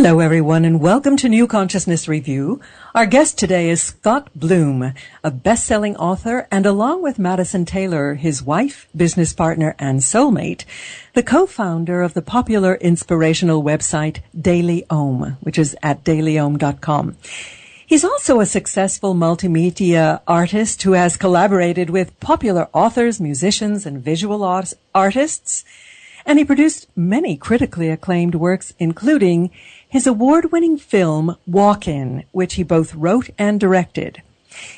Hello, everyone, and welcome to New Consciousness Review. Our guest today is Scott Blum, a best-selling author, and along with Madison Taylor, his wife, business partner, and soulmate, the co-founder of the popular inspirational website Daily Om, which is at dailyom.com. He's also a successful multimedia artist who has collaborated with popular authors, musicians, and visual artists. And he produced many critically acclaimed works, including his award-winning film, WalkIn, which he both wrote and directed.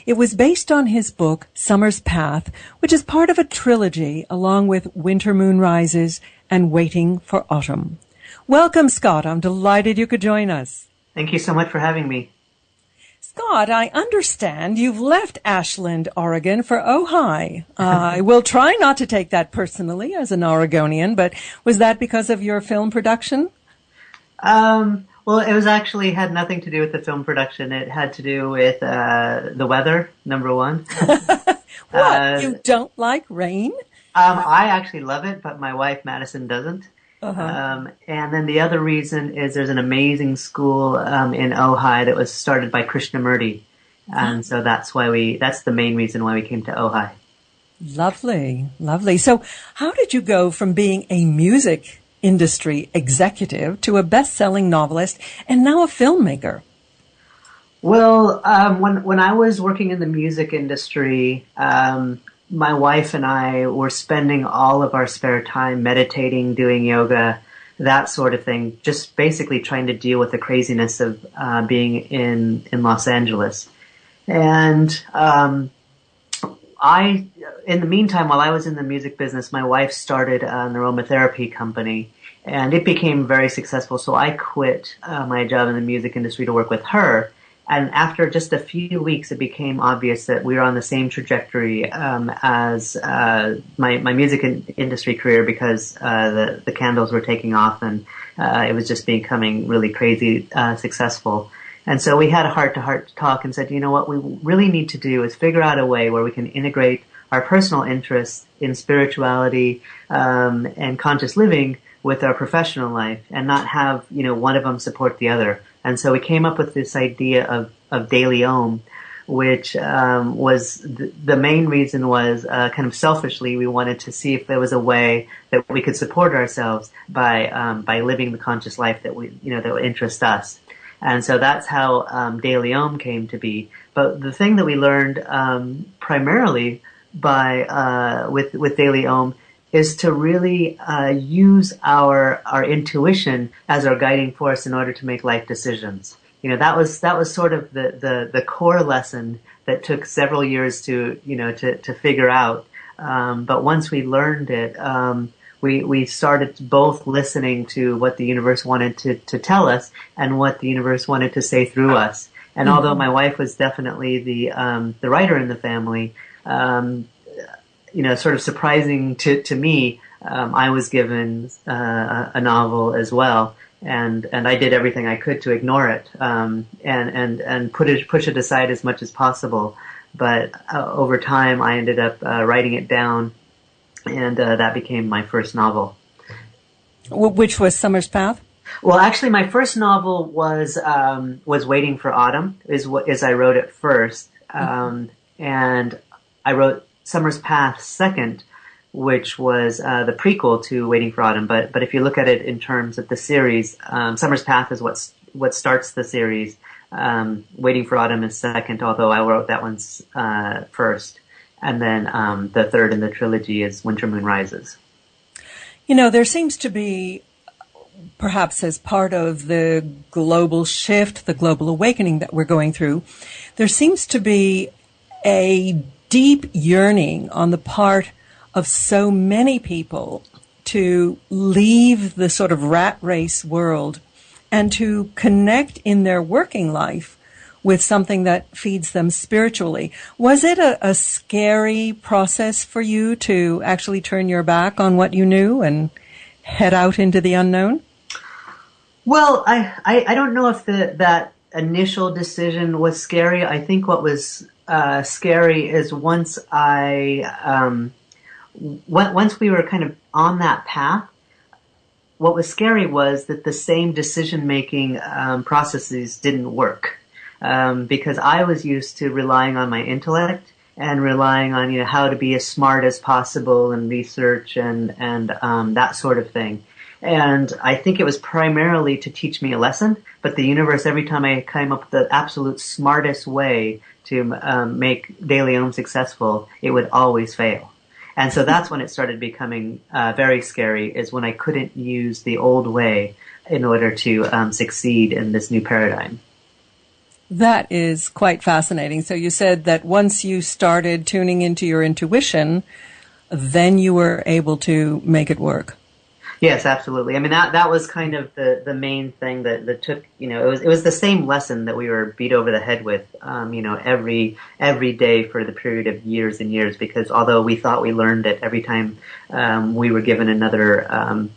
It was based on his book, Summer's Path, which is part of a trilogy along with Winter Moon Rises and Waiting for Autumn. Welcome, Scott. I'm delighted you could join us. Thank you so much for having me. Scott, I understand you've left Ashland, Oregon for Ojai. I will try not to take that personally as an Oregonian, but was that because of your film production? Well, it was actually had nothing to do with the film production. It had to do with the weather, number one. What? You don't like rain? I actually love it, but my wife, Madison, doesn't. Uh-huh. And then the other reason is there's an amazing school in Ojai that was started by Krishnamurti. And so that's the main reason why we came to Ojai. Lovely, lovely. So how did you go from being a music industry executive to a best-selling novelist and now a filmmaker? Well, when I was working in the music industry, my wife and I were spending all of our spare time meditating, doing yoga, that sort of thing, just basically trying to deal with the craziness of being in Los Angeles. And in the meantime, while I was in the music business, my wife started an aromatherapy company, and it became very successful. So I quit my job in the music industry to work with her. And after just a few weeks, it became obvious that we were on the same trajectory as my music industry career, because the candles were taking off and it was just becoming really crazy successful. And so we had a heart-to-heart talk and said, you know, what we really need to do is figure out a way where we can integrate our personal interests in spirituality and conscious living with our professional life and not have, you know, one of them support the other. And so we came up with this idea of Daily Om, which was the main reason was kind of selfishly we wanted to see if there was a way that we could support ourselves by living the conscious life that that would interest us. And so that's how Daily Om came to be. But the thing that we learned primarily with Daily Om is to really use our intuition as our guiding force in order to make life decisions. You know, that was sort of the core lesson that took several years to figure out. But once we learned it, we started both listening to what the universe wanted to tell us and what the universe wanted to say through us. And although my wife was definitely the writer in the family, sort of surprising to me, I was given a novel as well, and I did everything I could to ignore it and push it aside as much as possible. But over time, I ended up writing it down, and that became my first novel. Which was Summer's Path? Well, actually, my first novel was Waiting for Autumn, is I wrote it first, and I wrote Summer's Path second, which was the prequel to Waiting for Autumn. But if you look at it in terms of the series, Summer's Path is what starts the series. Waiting for Autumn is second, although I wrote that one's first. And then the third in the trilogy is Winter Moon Rises. You know, there seems to be, perhaps as part of the global shift, the global awakening that we're going through, there seems to be a deep yearning on the part of so many people to leave the sort of rat race world and to connect in their working life with something that feeds them spiritually. Was it a scary process for you to actually turn your back on what you knew and head out into the unknown? Well, I don't know if that initial decision was scary. I think what was scary is once we were kind of on that path, what was scary was that the same decision-making processes didn't work, because I was used to relying on my intellect and relying on, how to be as smart as possible and research and that sort of thing. And I think it was primarily to teach me a lesson, but the universe, every time I came up with the absolute smartest way to make De Leon successful, it would always fail. And so that's when it started becoming very scary, is when I couldn't use the old way in order to succeed in this new paradigm. That is quite fascinating. So you said that once you started tuning into your intuition, then you were able to make it work. Yes, absolutely. I mean, that was kind of the main thing that took, it was the same lesson that we were beat over the head with, every day for the period of years and years, because although we thought we learned it, every time we were given another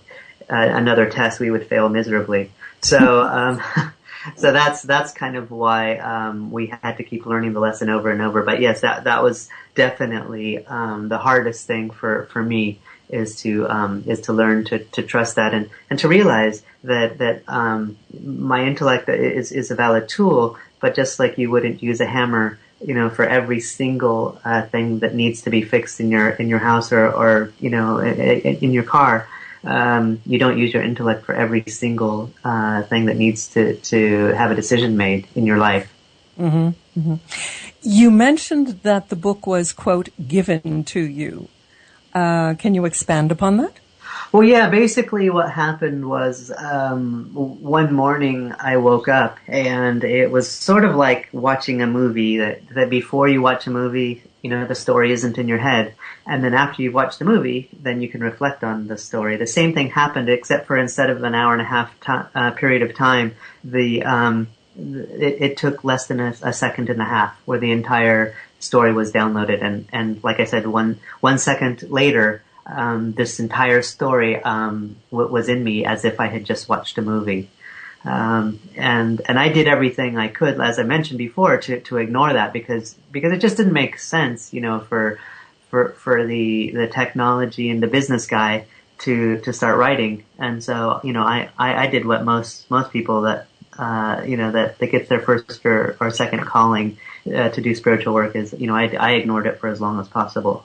test, we would fail miserably. So, so that's kind of why we had to keep learning the lesson over and over. But yes, that was definitely the hardest thing for me, is to learn to trust that and to realize that my intellect is a valid tool, but just like you wouldn't use a hammer, for every single thing that needs to be fixed in your house or in your car. You don't use your intellect for every single thing that needs to have a decision made in your life. Mm-hmm. Mm-hmm. You mentioned that the book was, quote, given to you. Can you expand upon that? Well, yeah, basically what happened was one morning I woke up, and it was sort of like watching a movie, that before you watch a movie, the story isn't in your head. And then after you watch the movie, then you can reflect on the story. The same thing happened, except for instead of an hour and a half period of time, it took less than a second and a half, where the entire story was downloaded. And like I said, one second later, this entire story was in me, as if I had just watched a movie. And I did everything I could, as I mentioned before, to ignore that, because it just didn't make sense, for the technology and the business guy to start writing. And so, I did what most people that gets their first or second calling to do spiritual work is, I ignored it for as long as possible.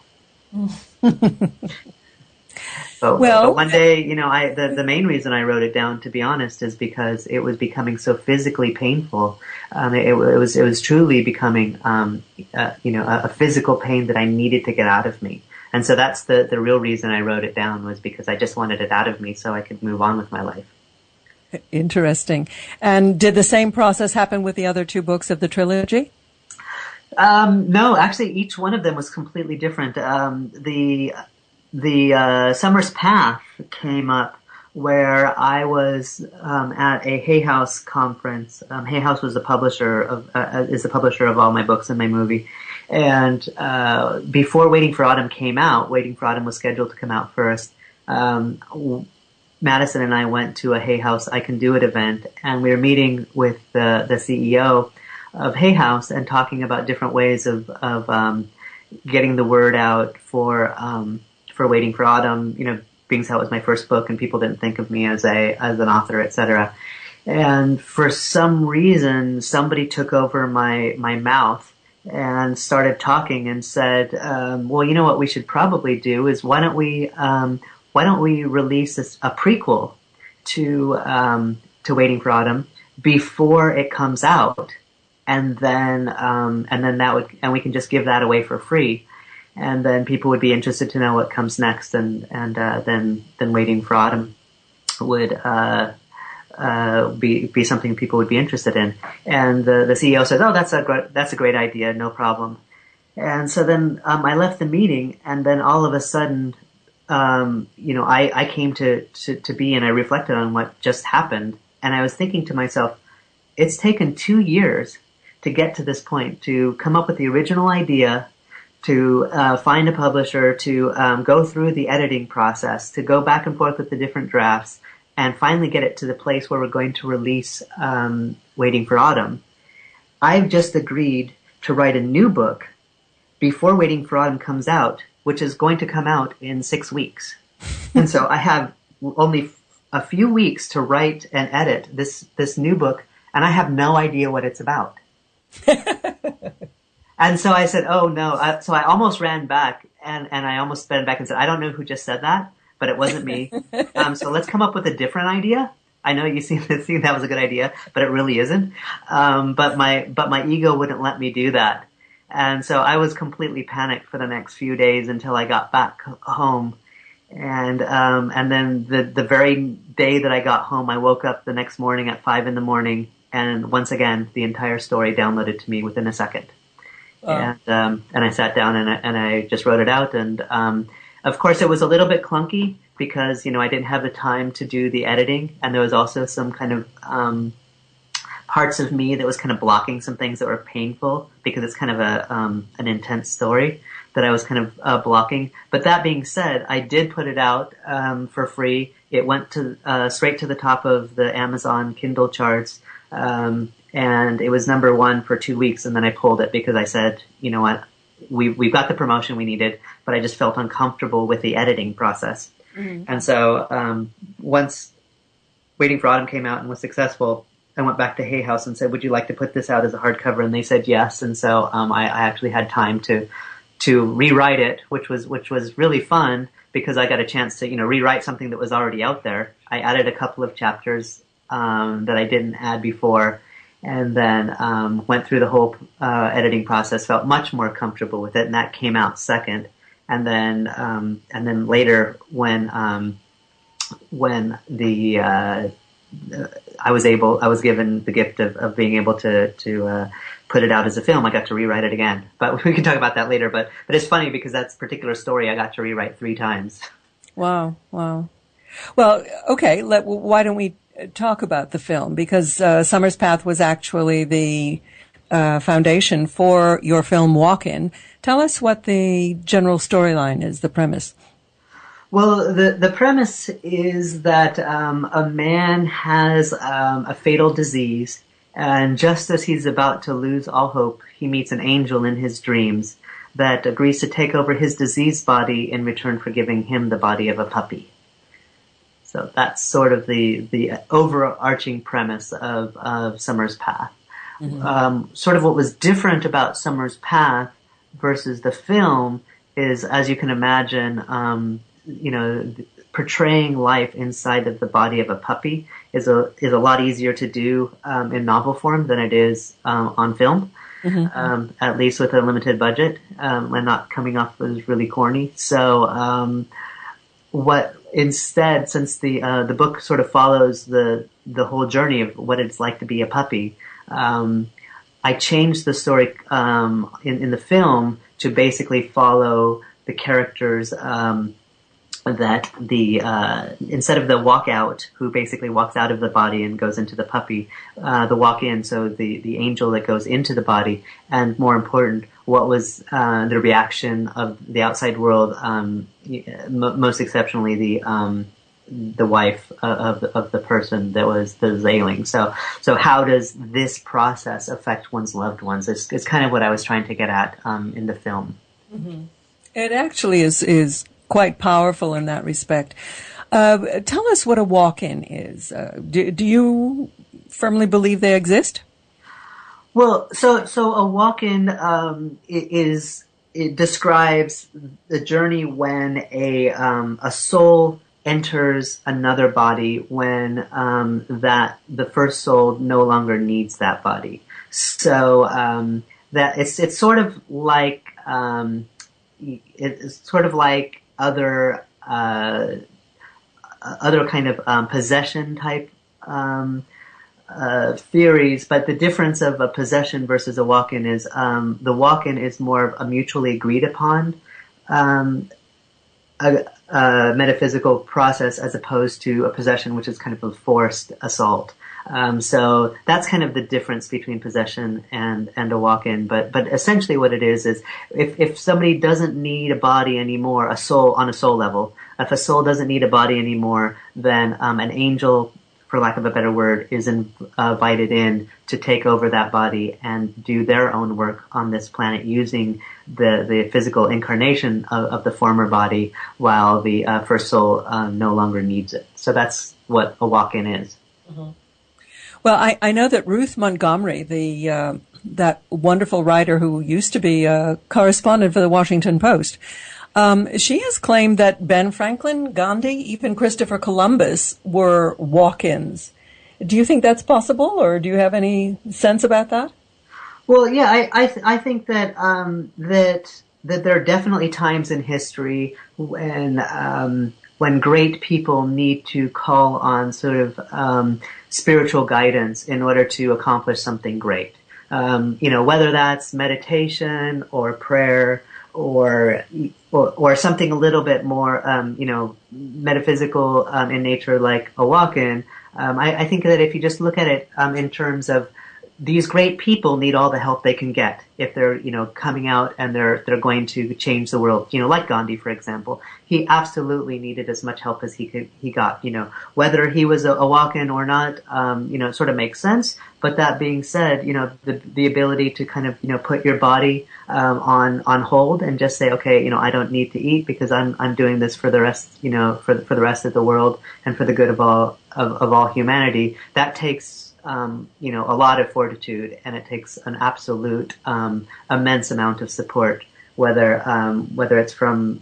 But one day, the main reason I wrote it down, to be honest, is because it was becoming so physically painful. It was truly becoming, a physical pain that I needed to get out of me. And so that's the real reason I wrote it down, was because I just wanted it out of me so I could move on with my life. Interesting. And did the same process happen with the other two books of the trilogy? No, actually, each one of them was completely different. The Summer's Path came up where I was at a Hay House conference. Hay House was is the publisher of all my books and my movie. And before Waiting for Autumn came out, Waiting for Autumn was scheduled to come out first. Madison and I went to a Hay House I Can Do It event, and we were meeting with the CEO of Hay House and talking about different ways of getting the word out for Waiting for Autumn, being so it was my first book and people didn't think of me as an author, etc. And for some reason, somebody took over my mouth and started talking and said, well, you know what we should probably do is why don't we release a prequel to Waiting for Autumn before it comes out, and then we can just give that away for free. And then people would be interested to know what comes next, and then Waiting for Autumn would be something people would be interested in. And the CEO says, "Oh, that's a great idea, no problem." And so then I left the meeting, and then all of a sudden, I came to be, and I reflected on what just happened, and I was thinking to myself, it's taken 2 years to get to this point, to come up with the original idea, to find a publisher, to go through the editing process, to go back and forth with the different drafts, and finally get it to the place where we're going to release Waiting for Autumn. I've just agreed to write a new book before Waiting for Autumn comes out, which is going to come out in 6 weeks. And so I have only a few weeks to write and edit this new book, and I have no idea what it's about. And so I said, oh no. So I almost ran back and I almost ran back and said, I don't know who just said that, but it wasn't me. So let's come up with a different idea. I know you seem that was a good idea, but it really isn't. But my ego wouldn't let me do that. And so I was completely panicked for the next few days until I got back home. And then the very day that I got home, I woke up the next morning at 5 a.m. and once again, the entire story downloaded to me within a second. And I sat down and I just wrote it out. And, of course it was a little bit clunky because, I didn't have the time to do the editing. And there was also some kind of, parts of me that was kind of blocking some things that were painful because it's kind of an intense story that I was kind of, blocking. But that being said, I did put it out, for free. It went to, straight to the top of the Amazon Kindle charts. And it was number 1 for 2 weeks, and then I pulled it because I said, you know what, we've got the promotion we needed, but I just felt uncomfortable with the editing process. Mm-hmm. And so once Waiting for Autumn came out and was successful, I went back to Hay House and said, would you like to put this out as a hardcover? And they said yes. And so I actually had time to rewrite it, which was really fun because I got a chance to rewrite something that was already out there. I added a couple of chapters that I didn't add before. And then went through the whole editing process, felt much more comfortable with it, and that came out second. And then later, when I was given the gift of being able to put it out as a film, I got to rewrite it again. But we can talk about that later. But it's funny because that particular story I got to rewrite 3 times. Wow. Well, okay. Why don't we talk about the film, because Summer's Path was actually the foundation for your film WalkIn. Tell us what the general storyline is, the premise. Well, the premise is that a man has a fatal disease, and just as he's about to lose all hope, he meets an angel in his dreams that agrees to take over his diseased body in return for giving him the body of a puppy. So that's sort of the overarching premise of Summer's Path. Mm-hmm. Sort of what was different about Summer's Path versus the film is, as you can imagine, portraying life inside of the body of a puppy is a lot easier to do in novel form than it is on film. Mm-hmm. At least with a limited budget and not coming off as really corny. So instead, since the book sort of follows the whole journey of what it's like to be a puppy, I changed the story in the film to basically follow the characters that instead of the walkout, who basically walks out of the body and goes into the puppy, the walk-in, so the angel that goes into the body, and more important, what was the reaction of the outside world, most exceptionally the wife of the person that was ailing. So how does this process affect one's loved ones? It's kind of what I was trying to get at in the film. Mm-hmm. It actually is quite powerful in that respect. Tell us what a walk-in is. Do you firmly believe they exist? Well, so a walk-in it describes the journey when a soul enters another body when that the first soul no longer needs that body. So that it's sort of like it's sort of like other kind of possession type theories, but the difference of a possession versus a walk-in is the walk-in is more of a mutually agreed upon a metaphysical process as opposed to a possession, which is kind of a forced assault. So that's kind of the difference between possession and a walk-in. But essentially what it is if somebody doesn't need a body anymore, a soul on a soul level, if a soul doesn't need a body anymore, then an angel for lack of a better word, is invited in to take over that body and do their own work on this planet using the physical incarnation of the former body while the first soul no longer needs it. So that's what a walk-in is. Mm-hmm. Well, I know that Ruth Montgomery, that wonderful writer who used to be a correspondent for the Washington Post, she has claimed that Ben Franklin, Gandhi, even Christopher Columbus were walk-ins. Do you think that's possible, or do you have any sense about that? Well, yeah, I think that that there are definitely times in history when great people need to call on sort of spiritual guidance in order to accomplish something great. Whether that's meditation or prayer or something a little bit more, metaphysical in nature, like a walk-in. I think that if you just look at it in terms of these great people need all the help they can get if they're, coming out and they're going to change the world. Like Gandhi, for example, he absolutely needed as much help as he got. Whether he was a walk-in or not, sort of makes sense. But that being said, the ability to kind of, put your body on hold and just say, okay, I don't need to eat because I'm doing this for the rest, for the rest of the world and for the good of all humanity. That takes a lot of fortitude, and it takes an absolute immense amount of support, whether it's from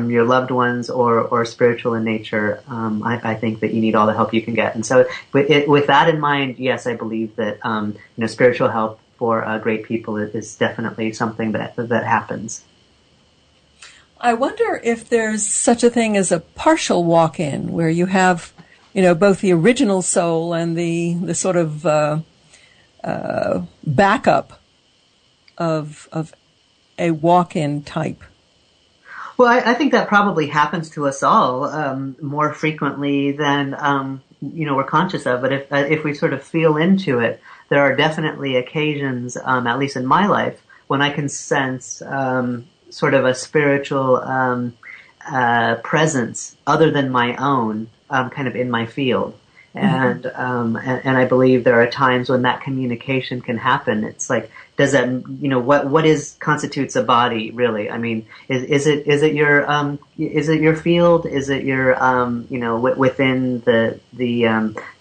your loved ones or spiritual in nature. I think that you need all the help you can get, and so with that in mind, yes, I believe that spiritual help for great people is definitely something that happens. I wonder if there's such a thing as a partial walk-in, where you have both the original soul and the sort of backup of a walk-in type. Well, I think that probably happens to us all more frequently than we're conscious of. But if we sort of feel into it, there are definitely occasions, at least in my life, when I can sense sort of a spiritual presence other than my own. Kind of in my field, and I believe there are times when that communication can happen. It's like, does that what constitutes a body really? I mean, is it your field? Is it your within the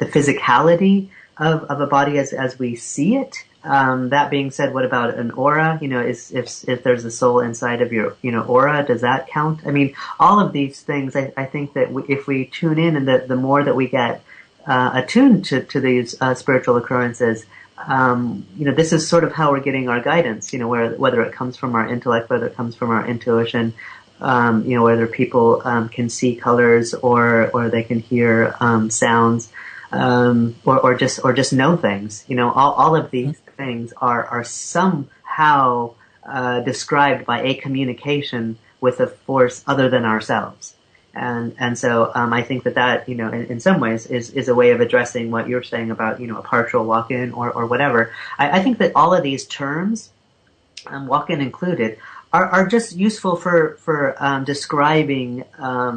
physicality of a body as we see it? That being said, what about an aura? If there's a soul inside of your, aura, does that count? I mean, all of these things, I think that if we tune in and the more that we get attuned to these spiritual occurrences, this is sort of how we're getting our guidance, whether it comes from our intellect, whether it comes from our intuition, whether people can see colors or they can hear sounds, or just know things. All of these things are somehow described by a communication with a force other than ourselves. And so I think that in some ways is a way of addressing what you're saying about a partial walk-in or whatever. I think that all of these terms, walk-in included, are just useful for describing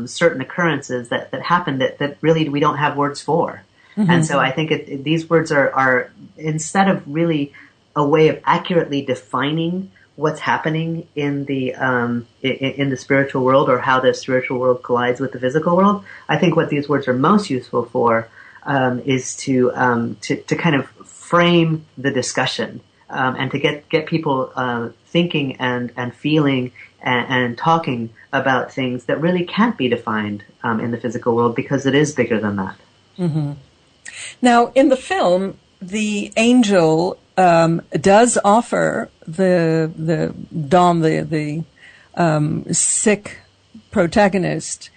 certain occurrences that happen that really we don't have words for. Mm-hmm. And so I think these words are instead of really a way of accurately defining what's happening in the spiritual world or how the spiritual world collides with the physical world. I think what these words are most useful for is to kind of frame the discussion and to get people thinking and feeling and talking about things that really can't be defined in the physical world because it is bigger than that. Mm-hmm. Now, in the film, the angel does offer the Dom, the sick protagonist,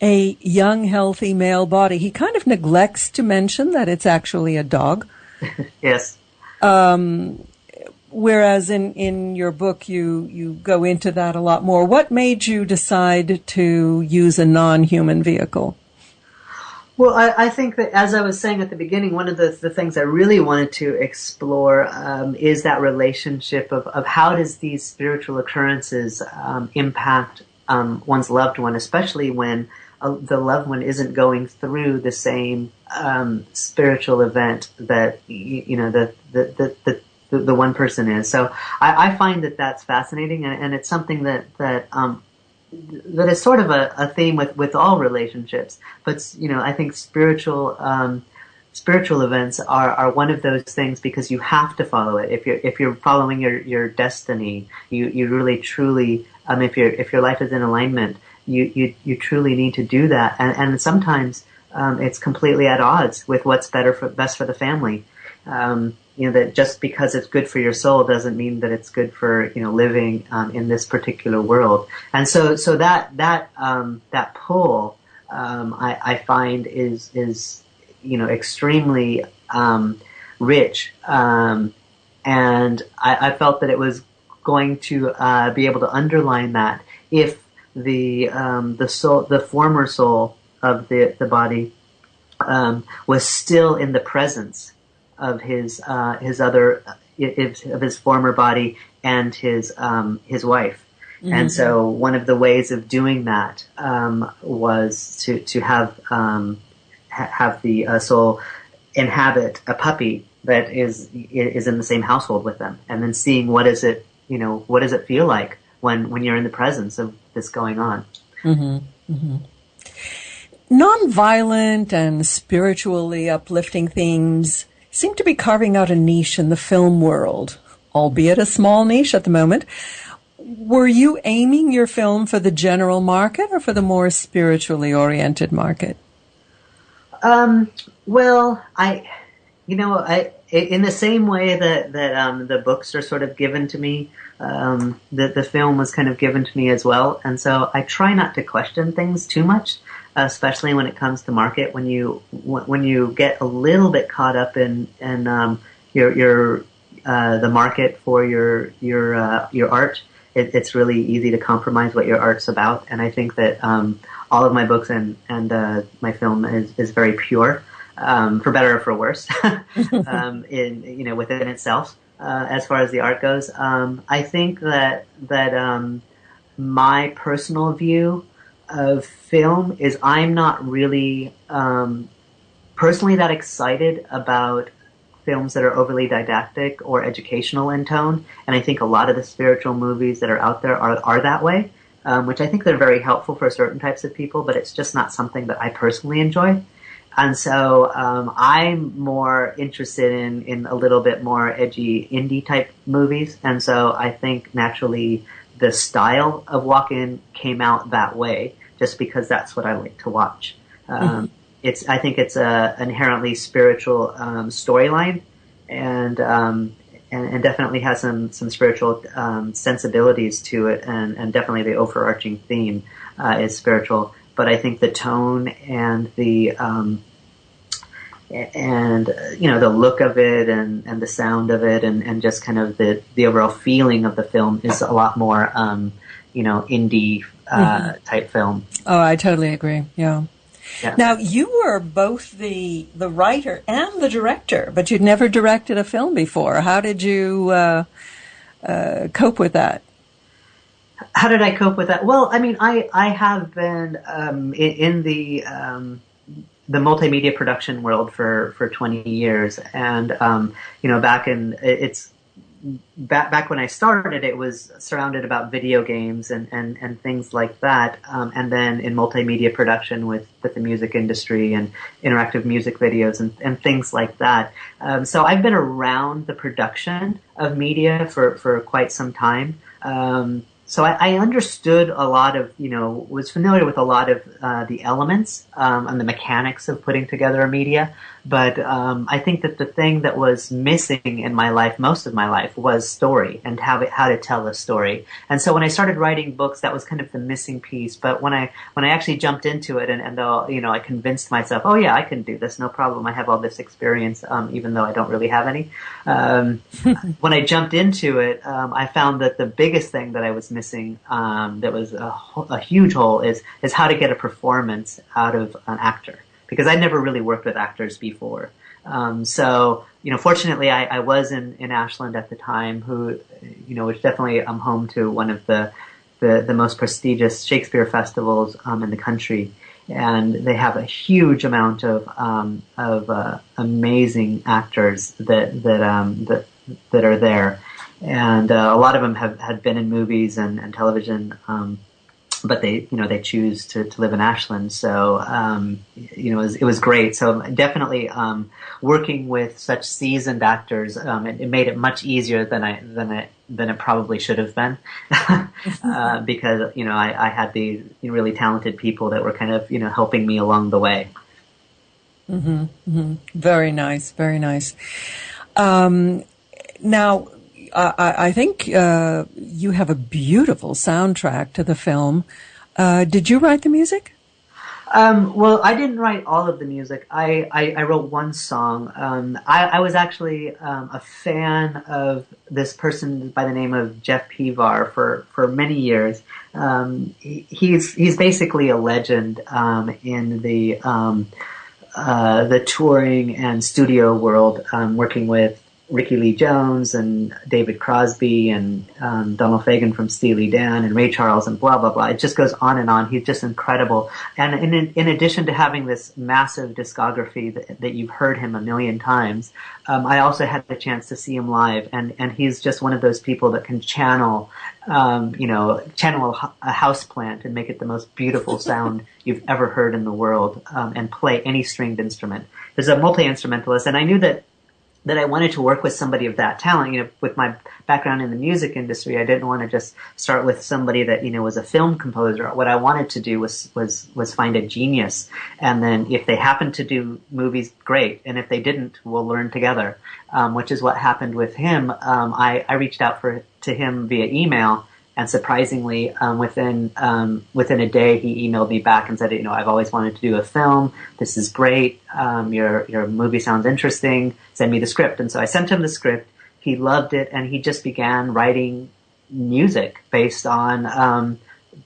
a young, healthy male body. He kind of neglects to mention that it's actually a dog. Yes. Whereas in your book, you go into that a lot more. What made you decide to use a non-human vehicle? Well, I think that, as I was saying at the beginning, one of the things I really wanted to explore is that relationship of how does these spiritual occurrences impact one's loved one, especially when the loved one isn't going through the same spiritual event that the one person is. So I find that that's fascinating, and it's something that is sort of a theme with all relationships. But I think spiritual events are one of those things because you have to follow it. If you're following your destiny, you really truly if your life is in alignment, you truly need to do that. And sometimes it's completely at odds with what's best for the family. That just because it's good for your soul doesn't mean that it's good for living in this particular world. And so that pull I find is extremely rich, and I felt that it was going to be able to underline that if the former soul of the body was still in the presence of his former body and his wife. Mm-hmm. And so one of the ways of doing that was to have the soul inhabit a puppy that is in the same household with them, and then seeing what does it feel like when you're in the presence of this going on. Mm-hmm. Mm-hmm. Non-violent and spiritually uplifting themes seem to be carving out a niche in the film world, albeit a small niche at the moment. Were you aiming your film for the general market or for the more spiritually oriented market? Well, I in the same way that the books are sort of given to me, the film was kind of given to me as well. And so I try not to question things too much, especially when it comes to market. When you get a little bit caught up in your the market for your art, it's really easy to compromise what your art's about. And I think that all of my books and my film is very pure, for better or for worse, within itself, as far as the art goes. I think that my personal view of film is I'm not really personally that excited about films that are overly didactic or educational in tone, and I think a lot of the spiritual movies that are out there are that way, which I think they're very helpful for certain types of people, but it's just not something that I personally enjoy. And so I'm more interested in a little bit more edgy indie type movies, and so I think naturally the style of WalkIn came out that way, just because that's what I like to watch. Mm-hmm. I think it's a inherently spiritual storyline, and definitely has some spiritual sensibilities to it, and definitely the overarching theme is spiritual. But I think the tone and the the look of it and the sound of it and just kind of the overall feeling of the film is a lot more indie type film. Oh, I totally agree. Yeah. Yeah. Now, you were both the writer and the director, but you'd never directed a film before. How did you cope with that? How did I cope with that? Well, I mean, I have been in the multimedia production world for 20 years, and back when I started, it was surrounded about video games and things like that, and then in multimedia production with the music industry and interactive music videos and things like that. So I've been around the production of media for quite some time. So I understood a lot of, was familiar with a lot of the elements and the mechanics of putting together a media. But I think that the thing that was missing in my life, most of my life, was story and how to tell a story. And so when I started writing books, that was kind of the missing piece. But when I actually jumped into it and I convinced myself, oh yeah, I can do this, no problem. I have all this experience, even though I don't really have any. When I jumped into it, I found that the biggest thing that I was missing, that was a huge hole, is how to get a performance out of an actor. Because I never really worked with actors before. So, fortunately I was in Ashland at the time, who, which definitely home to one of the most prestigious Shakespeare festivals in the country. and they have a huge amount of amazing actors that are there, and a lot of them had been in movies and television. But they choose to live in Ashland. So, it was great. So definitely, working with such seasoned actors, it made it much easier than it probably should have been. Because, I had these really talented people that were kind of, helping me along the way. Mm-hmm, mm-hmm. Very nice. Very nice. Now, I think you have a beautiful soundtrack to the film. Did you write the music? Well, I didn't write all of the music. I wrote one song. I was actually a fan of this person by the name of Jeff Pivar for many years. He's basically a legend in the touring and studio world, working with Ricky Lee Jones and David Crosby and Donald Fagen from Steely Dan and Ray Charles and blah, blah, blah. It just goes on and on. He's just incredible. And in addition to having this massive discography that you've heard him a million times, I also had the chance to see him live. And he's just one of those people that can channel a house plant and make it the most beautiful sound you've ever heard in the world, and play any stringed instrument. There's a multi-instrumentalist, and I knew that I wanted to work with somebody of that talent. With my background in the music industry, I didn't want to just start with somebody that, was a film composer. What I wanted to do was find a genius. And then if they happened to do movies, great. And if they didn't, we'll learn together, which is what happened with him. I reached out to him via email. And surprisingly, within a day, he emailed me back and said, I've always wanted to do a film. This is great. Your movie sounds interesting. Send me the script. And so I sent him the script. He loved it, and he just began writing music based on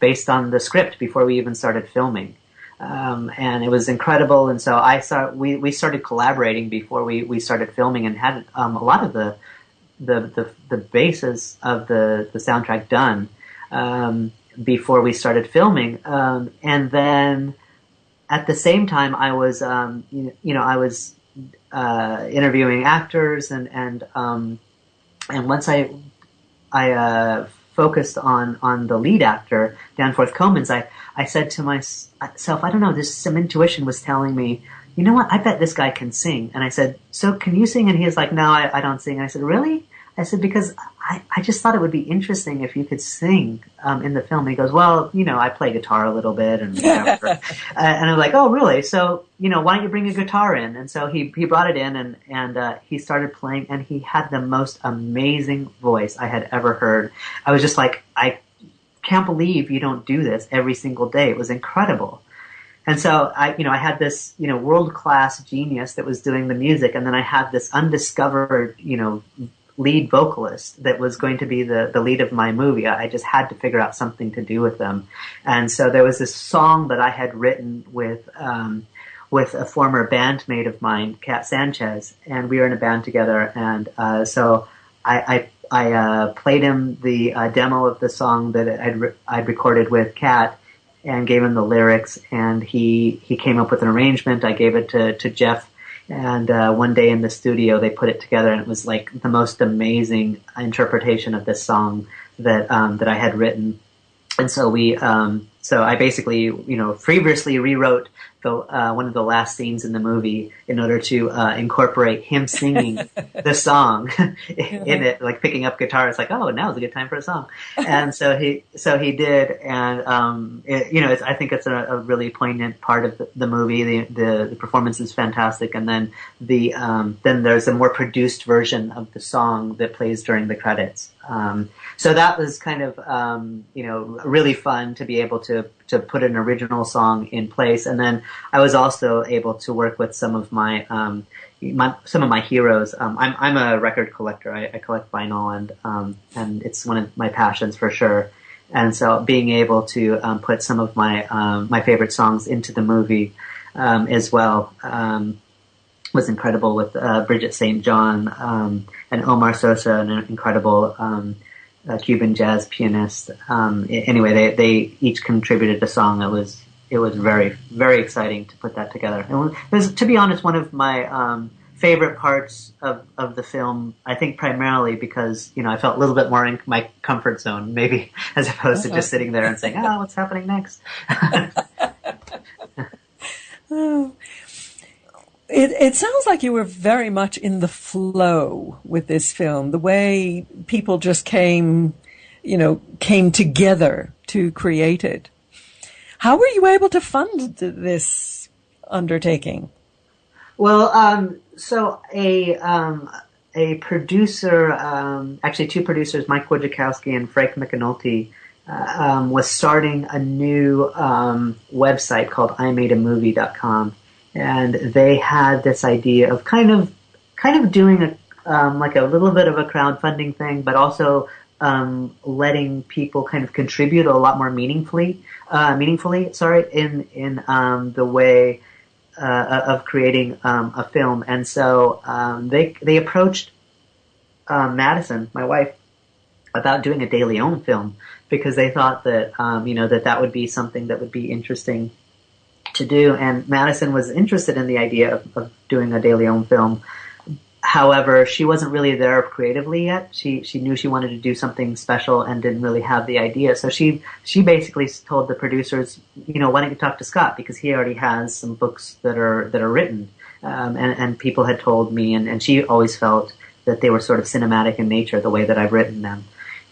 the script before we even started filming. And it was incredible. And so we started collaborating before we started filming, and had a lot of the basis of the soundtrack done before we started filming, and then at the same time I was I was interviewing actors, and once I focused on the lead actor Danforth Comans, I said to myself, I don't know, this some intuition was telling me, you know what, I bet this guy can sing. And I said, so can you sing? And he was like, no, I don't sing. And I said, really? I said, because I just thought it would be interesting if you could sing in the film. And he goes, well, I play guitar a little bit and whatever. And I'm like, oh, really? So, why don't you bring a guitar in? And so he brought it in, and he started playing, and he had the most amazing voice I had ever heard. I was just like, I can't believe you don't do this every single day. It was incredible. And so I had this, world-class genius that was doing the music, and then I had this undiscovered, lead vocalist that was going to be the lead of my movie. I just had to figure out something to do with them. And so there was this song that I had written with a former bandmate of mine, Kat Sanchez, and we were in a band together. And so I played him the demo of the song that I'd recorded with Kat, and gave him the lyrics, and he came up with an arrangement. I gave it to Jeff, and one day in the studio they put it together, and it was like the most amazing interpretation of this song that I had written. And so so I basically, feverishly rewrote one of the last scenes in the movie in order to incorporate him singing the song in it, like picking up guitar. It's like, oh, now's a good time for a song. And so he did, and I think it's a really poignant part of the movie. The performance is fantastic, and then then there's a more produced version of the song that plays during the credits. So that was kind of really fun to be able to put an original song in place, and then I was also able to work with some of my heroes. I'm a record collector. I collect vinyl, and it's one of my passions for sure. And so being able to put some of my favorite songs into the movie as well was incredible, with Bridget St. John and Omar Sosa, an incredible Cuban jazz pianist. Anyway, they each contributed a song that was it was very, very exciting to put that together. It was, to be honest, one of my favorite parts of the film. I think primarily because I felt a little bit more in my comfort zone, maybe, as opposed to just sitting there and saying, "Ah, what's happening next?" Oh. It sounds like you were very much in the flow with this film. The way people just came together to create it. How were you able to fund this undertaking? Well, so a producer, actually two producers, Mike Wojciechowski and Frank McAnulty, was starting a new website called IMadeAMovie.com, and they had this idea of kind of doing like a little bit of a crowdfunding thing, but also letting people kind of contribute a lot more meaningfully, in the way of creating a film. And so they approached Madison, my wife, about doing a De Leon film, because they thought that that would be something that would be interesting to do. And Madison was interested in the idea of doing a De Leon film. However, she wasn't really there creatively yet. She knew she wanted to do something special and didn't really have the idea. So she basically told the producers, why don't you talk to Scott, because he already has some books that are written. And people had told me, and she always felt that they were sort of cinematic in nature, the way that I've written them.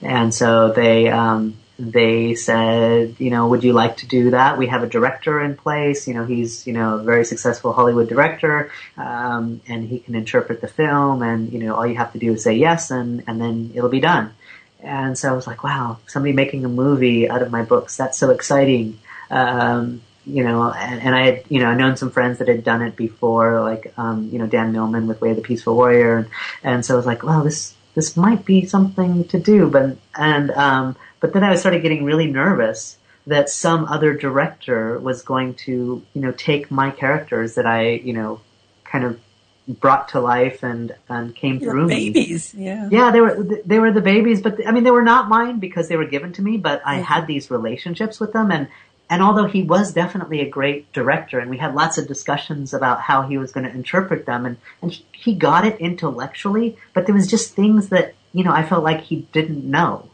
And so they said, would you like to do that? We have a director in place. He's, a very successful Hollywood director, and he can interpret the film, and, all you have to do is say yes, and then it'll be done. And so I was like, wow, somebody making a movie out of my books. That's so exciting. And I had, known some friends that had done it before, like, Dan Millman with Way of the Peaceful Warrior. And so I was like, wow, this might be something to do. But then I started getting really nervous that some other director was going to, take my characters that I, kind of brought to life and came through me. Babies, yeah. Yeah, they were the babies, but they were not mine because they were given to me, but I had these relationships with them. And although he was definitely a great director, and we had lots of discussions about how he was going to interpret them, and he got it intellectually, but there was just things that, I felt like he didn't know.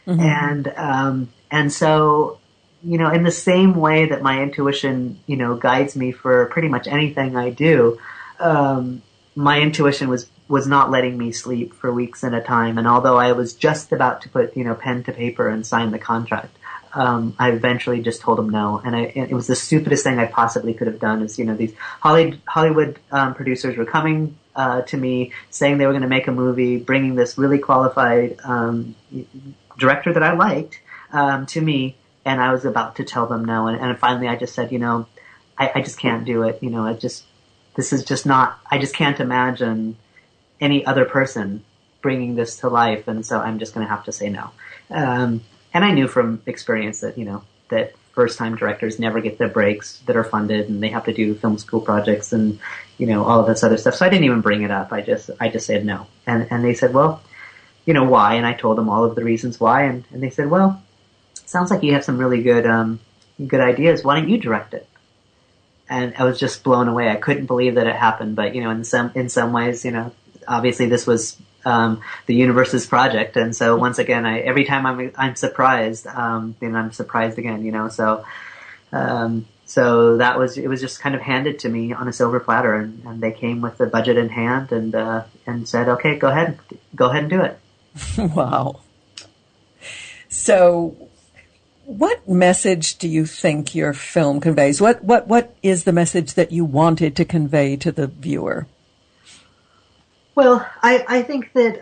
Mm-hmm. And so, in the same way that my intuition, guides me for pretty much anything I do, my intuition was not letting me sleep for weeks at a time. And although I was just about to put, pen to paper and sign the contract, I eventually just told him no. And it was the stupidest thing I possibly could have done. Is, these Hollywood producers were coming to me saying they were going to make a movie, bringing this really qualified director that I liked to me, and I was about to tell them no. And finally I just said, I just can't do it. This is just not, I just can't imagine any other person bringing this to life. And so I'm just going to have to say no. And I knew from experience that, that first-time directors never get the breaks that are funded, and they have to do film school projects and, all of this other stuff. So I didn't even bring it up. I just said no. And they said, well, why? And I told them all of the reasons why. And they said, well, it sounds like you have some really good ideas. Why don't you direct it? And I was just blown away. I couldn't believe that it happened. But, in some ways, obviously this was the universe's project. And so once again, every time I'm surprised, then I'm surprised again, so it was just kind of handed to me on a silver platter, and they came with the budget in hand and said, okay, go ahead and do it. Wow. So what message do you think your film conveys? What is the message that you wanted to convey to the viewer? Well, I think that,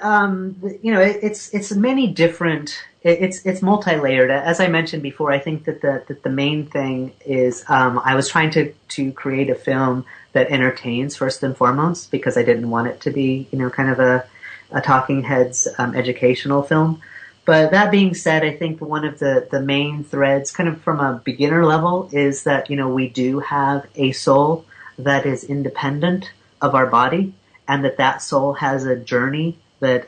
it's many different, it's multi-layered. As I mentioned before, I think that the main thing is, I was trying to create a film that entertains first and foremost, because I didn't want it to be, kind of a talking heads, educational film. But that being said, I think one of the main threads, kind of from a beginner level, is that, we do have a soul that is independent of our body, and that soul has a journey that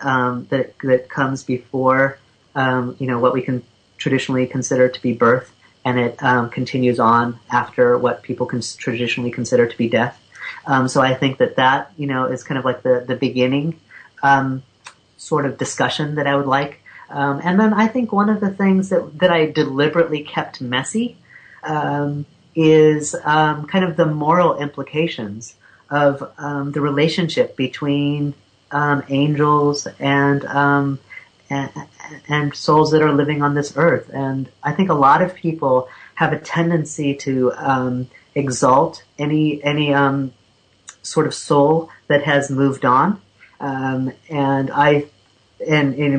comes before, what we can traditionally consider to be birth. and it continues on after what people traditionally consider to be death. So I think that is kind of like the beginning sort of discussion that I would like. And then I think one of the things that I deliberately kept messy is kind of the moral implications of the relationship between angels and souls that are living on this earth. And I think a lot of people have a tendency to exalt any sort of soul that has moved on, and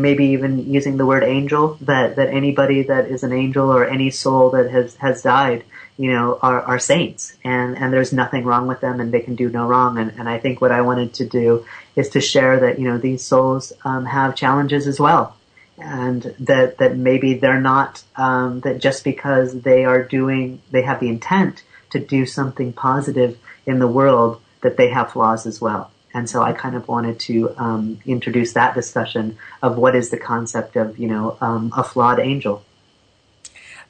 maybe even using the word angel, that anybody that is an angel or any soul that has died, are saints, and there's nothing wrong with them, and they can do no wrong. And I think what I wanted to do is to share that, these souls have challenges as well, and that maybe they're not, that just because they have the intent to do something positive in the world, that they have flaws as well. And so I kind of wanted to introduce that discussion of what is the concept of, a flawed angel.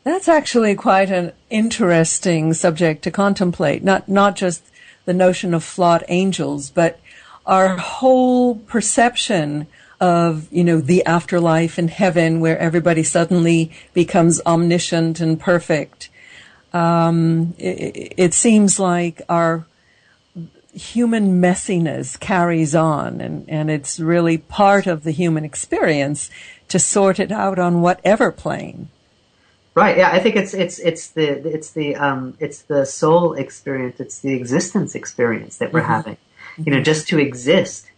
That's actually quite an interesting subject to contemplate, not just the notion of flawed angels, but our whole perception of, the afterlife in heaven where everybody suddenly becomes omniscient and perfect. It seems like our human messiness carries on, and it's really part of the human experience to sort it out on whatever plane. Right. Yeah. I think it's the soul experience. It's the existence experience that we're having. Just to exist.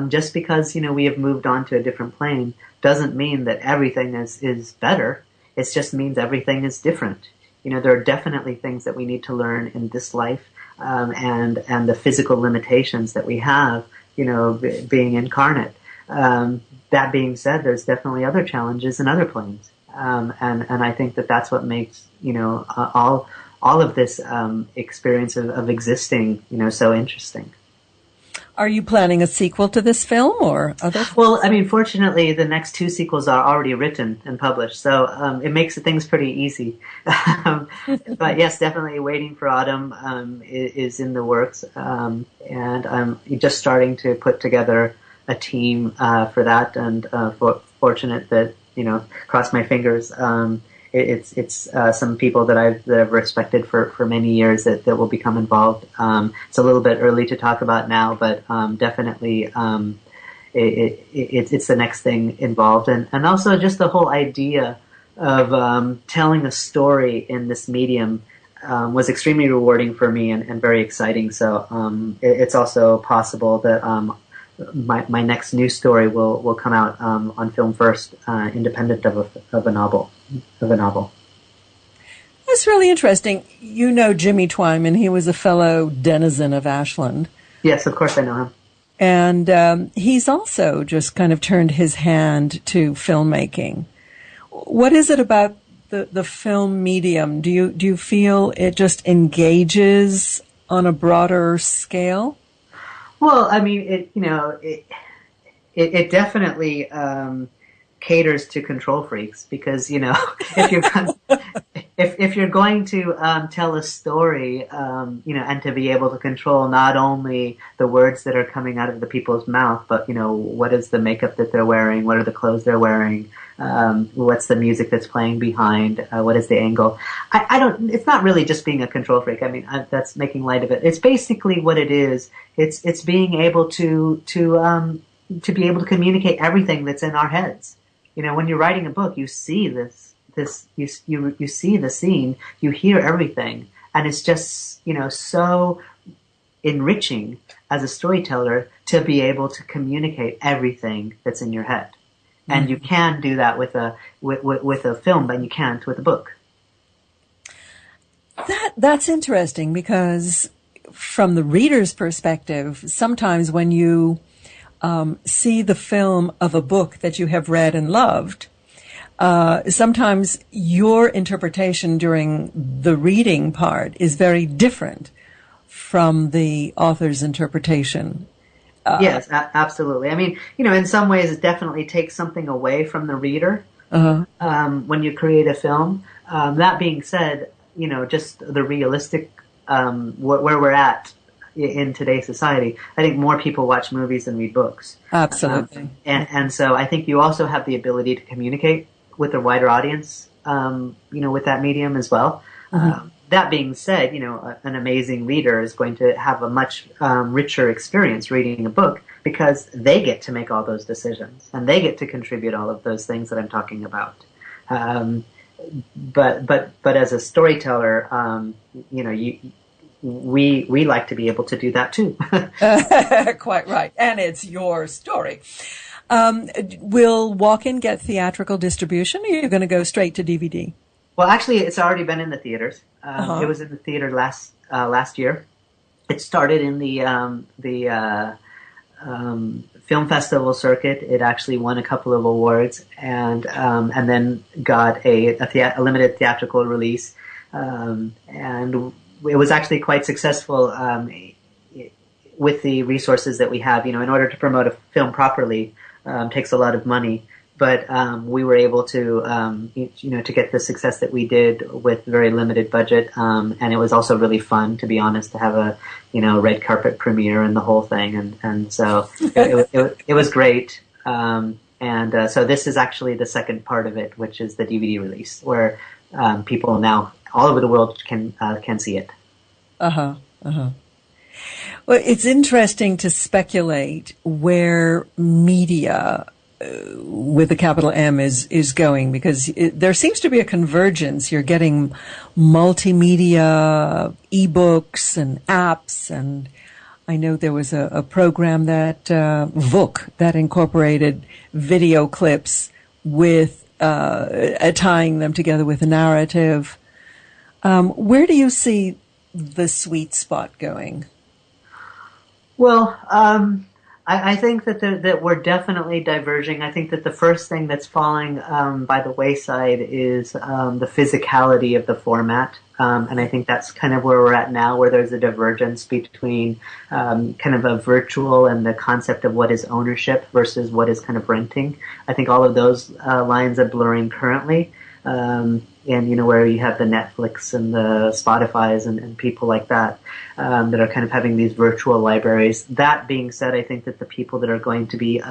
Just because we have moved on to a different plane doesn't mean that everything is better. It just means everything is different. There are definitely things that we need to learn in this life. And the physical limitations that we have, being incarnate. That being said, there's definitely other challenges in other planes. And I think that's what makes, all of this, experience of existing, so interesting. Are you planning a sequel to this film or other? Well, I mean, fortunately, the next two sequels are already written and published, so it makes things pretty easy. But yes, definitely Waiting for Autumn is in the works, and I'm just starting to put together a team for that, and fortunate that, cross my fingers, it's some people that I've respected for many years that will become involved. It's a little bit early to talk about now, but definitely it's the next thing involved, and also just the whole idea of telling a story in this medium was extremely rewarding for me and very exciting. So it's also possible that my next news story will come out on film first, independent of a novel. That's really interesting. You know Jimmy Twyman. He was a fellow denizen of Ashland. Yes, of course I know him. And he's also just kind of turned his hand to filmmaking. What is it about the film medium? Do you feel it just engages on a broader scale? Well, I mean, it definitely caters to control freaks, because if you're going to tell a story, and to be able to control not only the words that are coming out of the people's mouth, but what is the makeup that they're wearing, what are the clothes they're wearing, what's the music that's playing behind, what is the angle. It's not really just being a control freak. I mean, that's making light of it. It's basically what it is. It's being able to be able to communicate everything that's in our heads. When you're writing a book, you see you see the scene, you hear everything, and it's just, so enriching as a storyteller to be able to communicate everything that's in your head. And you can do that with a film, but you can't with a book. That's interesting, because from the reader's perspective, sometimes when you see the film of a book that you have read and loved, sometimes your interpretation during the reading part is very different from the author's interpretation. Yes, absolutely. I mean, in some ways it definitely takes something away from the reader when you create a film. That being said, just the realistic where we're at in today's society, I think more people watch movies than read books. Absolutely. And so I think you also have the ability to communicate with a wider audience, with that medium as well. That being said, an amazing reader is going to have a much richer experience reading a book because they get to make all those decisions and they get to contribute all of those things that I'm talking about. But as a storyteller, we like to be able to do that too. Quite right. And it's your story. Will Walk-In get theatrical distribution, or are you going to go straight to DVD? Well, actually, it's already been in the theaters. It was in the theater last year. It started in the film festival circuit. It actually won a couple of awards, and then got a limited theatrical release, and it was actually quite successful with the resources that we have. In order to promote a film properly, takes a lot of money. But we were able to, to get the success that we did with very limited budget, and it was also really fun, to be honest, to have a, red carpet premiere and the whole thing, and so it was great. So this is actually the second part of it, which is the DVD release, where people now all over the world can see it. Well, it's interesting to speculate where media with a capital M is going, because there seems to be a convergence. You're getting multimedia ebooks and apps, and I know there was a program that VOOC that incorporated video clips with tying them together with a narrative. Where do you see the sweet spot going? Well, I think that we're definitely diverging. I think that the first thing that's falling by the wayside is the physicality of the format. And I think that's kind of where we're at now, where there's a divergence between kind of a virtual and the concept of what is ownership versus what is kind of renting. I think all of those lines are blurring currently. And where you have the Netflix and the Spotifys and people like that that are kind of having these virtual libraries. That being said, I think that the people that are going to be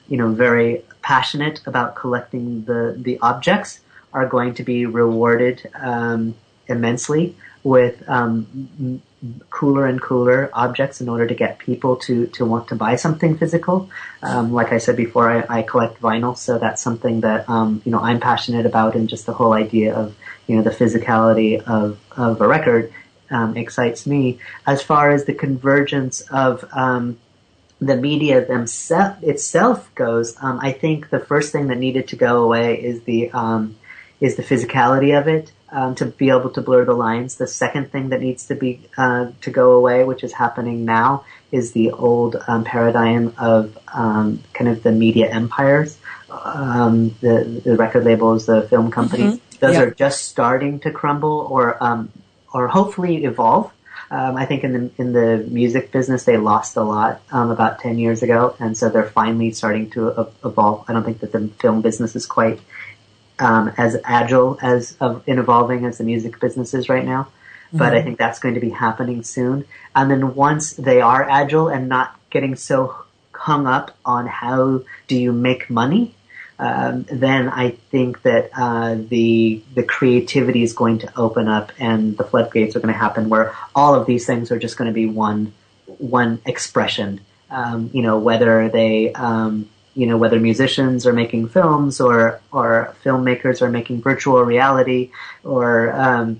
very passionate about collecting the objects are going to be rewarded immensely with cooler and cooler objects in order to get people to want to buy something physical. Like I said before, I collect vinyl, so that's something that I'm passionate about, and just the whole idea of the physicality of a record excites me. As far as the convergence of the media itself goes, I think the first thing that needed to go away is the physicality of it. To be able to blur the lines. The second thing that needs to go away, which is happening now, is the old paradigm of kind of the media empires, the record labels, the film companies. Those are just starting to crumble or hopefully evolve. I think in the music business they lost a lot about 10 years ago, and so they're finally starting to evolve. I don't think that the film business is quite as agile in evolving as the music business is right now. But I think that's going to be happening soon. And then once they are agile and not getting so hung up on how do you make money, then I think that the creativity is going to open up and the floodgates are going to happen, where all of these things are just going to be one expression. Whether they whether musicians are making films or filmmakers are making virtual reality or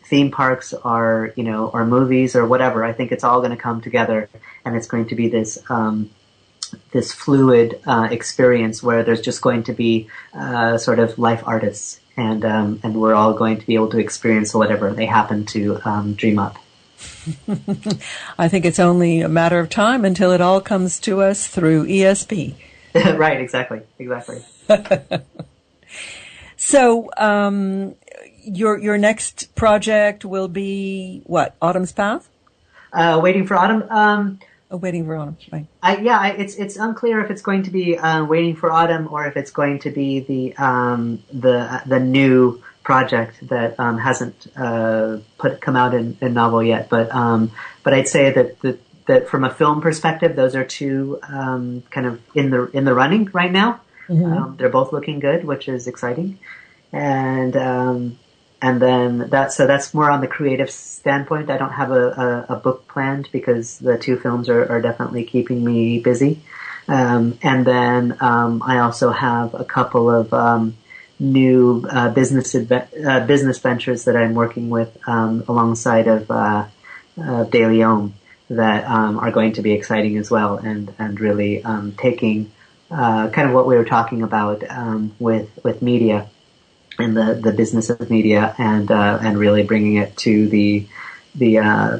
theme parks or movies or whatever. I think it's all going to come together, and it's going to be this fluid experience where there's just going to be sort of life artists, and we're all going to be able to experience whatever they happen to dream up. I think it's only a matter of time until it all comes to us through ESP. Right, exactly. So, your next project will be what? Autumn's Path? Waiting for Autumn. Waiting for Autumn. Right. It's unclear if it's going to be Waiting for Autumn or if it's going to be the new project that hasn't come out in novel yet. But I'd say that from a film perspective, those are two kind of in the running right now. Mm-hmm. They're both looking good, which is exciting, and then that's more on the creative standpoint. I don't have a book planned because the two films are definitely keeping me busy. And then I also have a couple of new business ventures that I'm working with alongside of De Leon that are going to be exciting as well, and really taking kind of what we were talking about with media and the business of media, and really bringing it to the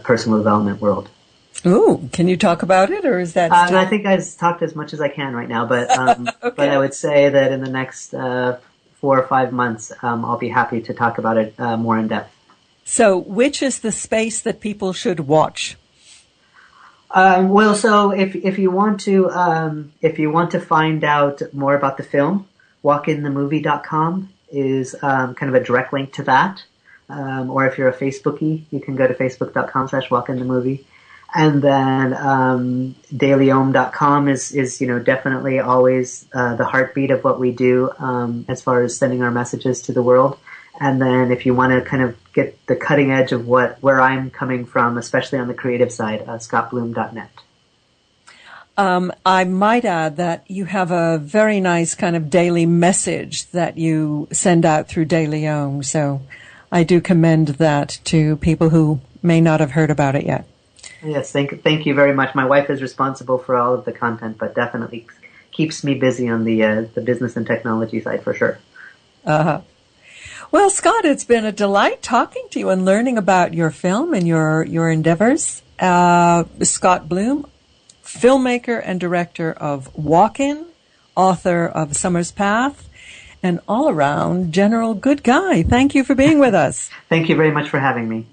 personal development world. Ooh, can you talk about it, or is that? I think I've talked as much as I can right now, but okay. But I would say that in the next 4 or 5 months, I'll be happy to talk about it more in depth. So, which is the space that people should watch? Well, so if you want to find out more about the film, WalkInTheMovie.com is kind of a direct link to that. Or if you're a Facebookie, you can go to Facebook.com/WalkInTheMovie. And then DailyOhm.com is definitely always the heartbeat of what we do as far as sending our messages to the world. And then if you want to kind of get the cutting edge of where I'm coming from, especially on the creative side, scottblum.net. I might add that you have a very nice kind of daily message that you send out through Daily Ohm. So I do commend that to people who may not have heard about it yet. Yes, thank you very much. My wife is responsible for all of the content, but definitely keeps me busy on the business and technology side for sure. Uh-huh. Well, Scott, it's been a delight talking to you and learning about your film and your endeavors. Scott Blum, filmmaker and director of WalkIn, author of Summer's Path, and all-around general good guy. Thank you for being with us. Thank you very much for having me.